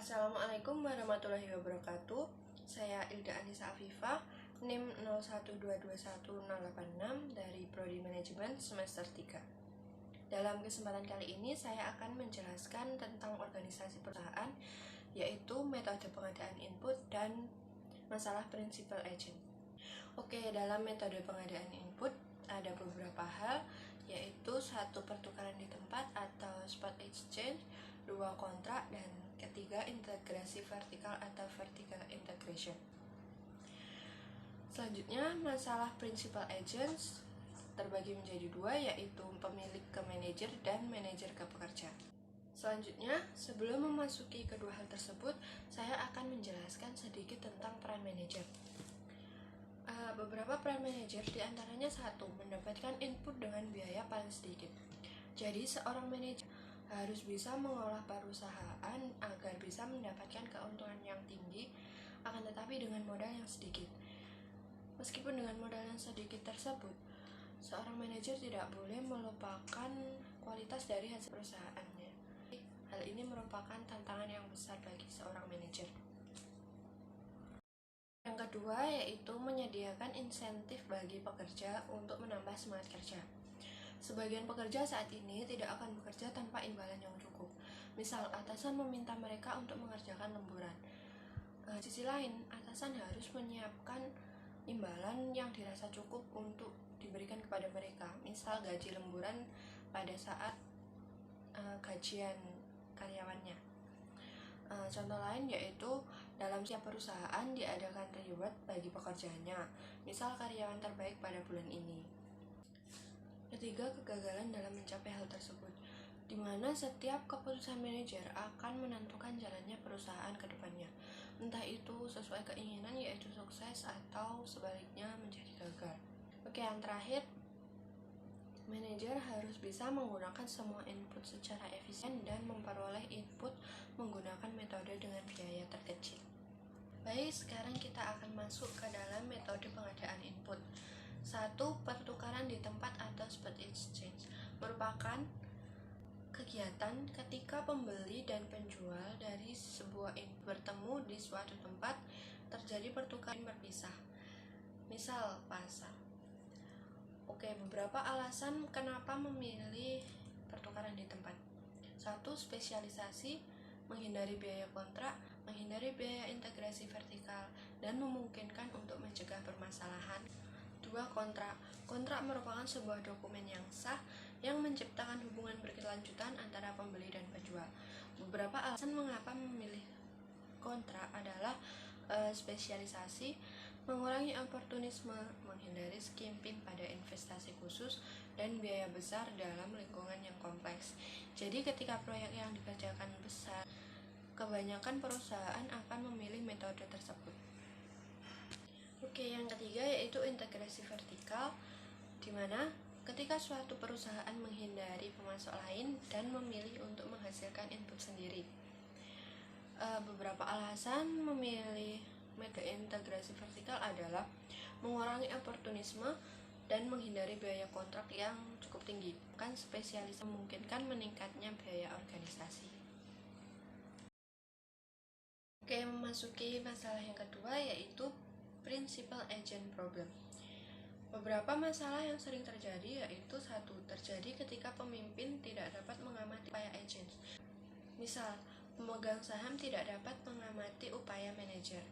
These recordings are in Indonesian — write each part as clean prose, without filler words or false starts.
Assalamualaikum warahmatullahi wabarakatuh. Saya Ilda Anissa Afifah, NIM 01221086 dari Prodi Manajemen semester 3. Dalam kesempatan kali ini saya akan menjelaskan tentang organisasi perusahaan, yaitu metode pengadaan input dan masalah principal agent. Oke, dalam metode pengadaan input ada beberapa hal, yaitu 1. Pertukaran di tempat atau spot exchange, 2. Kontrak, dan ketiga integrasi vertikal atau vertical integration. Selanjutnya, masalah principal agents terbagi menjadi 2, yaitu pemilik ke manajer dan manajer ke pekerja. Selanjutnya, sebelum memasuki kedua hal tersebut, saya akan menjelaskan sedikit tentang peran manajer. Beberapa peran manajer diantaranya 1. Mendapatkan input dengan biaya paling sedikit. Jadi seorang manajer harus bisa mengolah perusahaan agar bisa mendapatkan keuntungan yang tinggi, akan tetapi dengan modal yang sedikit. Meskipun dengan modal yang sedikit tersebut, seorang manajer tidak boleh melupakan kualitas dari hasil perusahaannya. Hal ini merupakan tantangan yang besar bagi seorang manajer. Yang kedua yaitu menyediakan insentif bagi pekerja untuk menambah semangat kerja. Sebagian pekerja saat ini tidak akan bekerja tanpa imbalan yang cukup. Misal, atasan meminta mereka untuk mengerjakan lemburan. Di sisi lain, atasan harus menyiapkan imbalan yang dirasa cukup untuk diberikan kepada mereka. Misal, gaji lemburan pada saat gajian karyawannya. Contoh lain yaitu dalam setiap perusahaan diadakan reward bagi pekerjaannya. Misal, karyawan terbaik pada bulan ini. Ketiga, kegagalan dalam mencapai hal tersebut, di mana setiap keputusan manajer akan menentukan jalannya perusahaan ke depannya. Entah itu sesuai keinginan yaitu sukses atau sebaliknya menjadi gagal. Oke, yang terakhir, manajer harus bisa menggunakan semua input secara efisien dan memperoleh input menggunakan metode dengan biaya terkecil. Baik, sekarang kita akan masuk ke dalam metode pengadaan input. 1. Pertukaran di tempat atau spot exchange merupakan kegiatan ketika pembeli dan penjual dari sebuah input bertemu di suatu tempat, terjadi pertukaran berpisah. Misal, pasar. Oke, beberapa alasan kenapa memilih pertukaran di tempat. 1. Spesialisasi, menghindari biaya kontrak, menghindari biaya integrasi vertikal, dan memungkinkan untuk mencegah permasalahan. 2. Kontrak. Kontrak merupakan sebuah dokumen yang sah yang menciptakan hubungan berkelanjutan antara pembeli dan penjual. Beberapa alasan mengapa memilih kontrak adalah spesialisasi, mengurangi oportunisme, menghindari skimping pada investasi khusus, dan biaya besar dalam lingkungan yang kompleks. Jadi ketika proyek yang dikerjakan besar, kebanyakan perusahaan akan memilih metode tersebut. Oke, yang ketiga yaitu integrasi vertikal, di mana ketika suatu perusahaan menghindari pemasok lain dan memilih untuk menghasilkan input sendiri. Beberapa alasan memilih metode integrasi vertikal adalah mengurangi oportunisme dan menghindari biaya kontrak yang cukup tinggi. Kan spesialis memungkinkan meningkatnya biaya organisasi. Oke, memasuki masalah yang kedua yaitu principal agent problem. Beberapa masalah yang sering terjadi yaitu 1. Terjadi ketika pemimpin tidak dapat mengamati upaya agent. Misal, pemegang saham tidak dapat mengamati upaya manajer.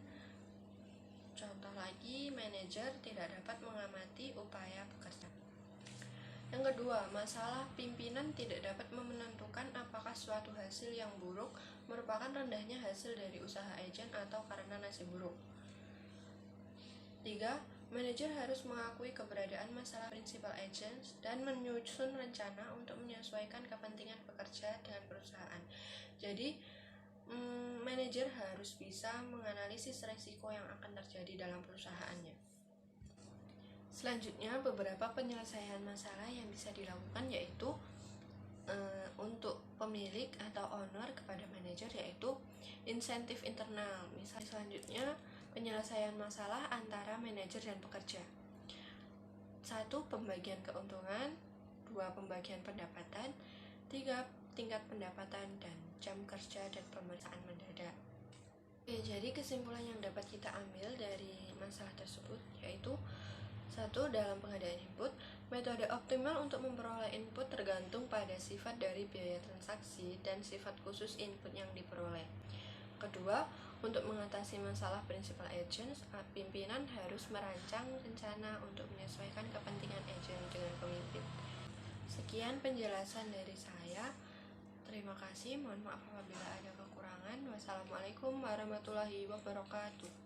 Contoh lagi, manajer tidak dapat mengamati upaya pekerja. Yang kedua, masalah pimpinan tidak dapat menentukan apakah suatu hasil yang buruk merupakan rendahnya hasil dari usaha agen atau karena nasib buruk. 3. Manajer harus mengakui keberadaan masalah principal agents dan menyusun rencana untuk menyesuaikan kepentingan pekerja dengan perusahaan. Jadi, manajer harus bisa menganalisis resiko yang akan terjadi dalam perusahaannya. Selanjutnya, beberapa penyelesaian masalah yang bisa dilakukan yaitu untuk pemilik atau owner kepada manajer yaitu insentif internal. Misal selanjutnya, penyelesaian masalah antara manajer dan pekerja. 1. Pembagian keuntungan. 2. Pembagian pendapatan. 3. Tingkat pendapatan dan jam kerja dan pemeriksaan mendadak. Oke, jadi kesimpulan yang dapat kita ambil dari masalah tersebut yaitu: 1. Dalam pengadaan input, metode optimal untuk memperoleh input tergantung pada sifat dari biaya transaksi dan sifat khusus input yang diperoleh. Kedua, untuk mengatasi masalah principal agents, pimpinan harus merancang rencana untuk menyesuaikan kepentingan agent dengan pemimpin. Sekian penjelasan dari saya. Terima kasih, mohon maaf apabila ada kekurangan. Wassalamualaikum warahmatullahi wabarakatuh.